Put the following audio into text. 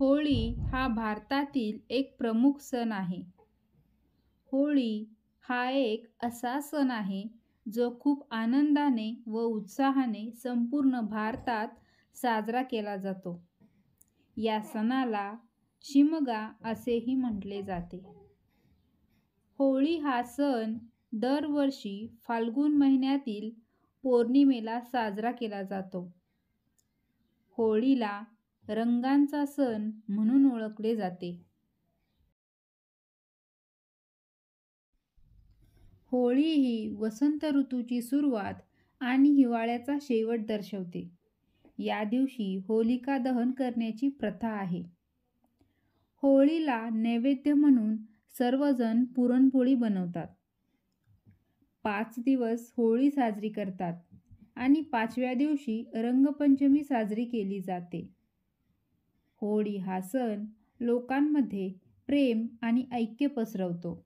होळी हा भारतातील एक प्रमुख सण आहे. होळी हा एक असा सण आहे जो खूप आनंदाने व उत्साहाने संपूर्ण भारतात साजरा केला जातो. या सणाला शिमगा असेही म्हटले जाते. होळी हा सण दरवर्षी फाल्गुन महिन्यातील पौर्णिमेला साजरा केला जातो. होळीला रंगांचा सण म्हणून ओळखले जाते. होळी ही वसंत ऋतूची सुरुवात आणि हिवाळ्याचा शेवट दर्शवते. या दिवशी होलिका दहन करण्याची प्रथा आहे. होळीला नैवेद्य म्हणून सर्वजण पुरणपोळी बनवतात. 5 दिवस होळी साजरी करतात आणि 5व्या दिवशी रंगपंचमी साजरी केली जाते. होळी हा सण लोकांमध्ये प्रेम आणि ऐक्य पसरवतो.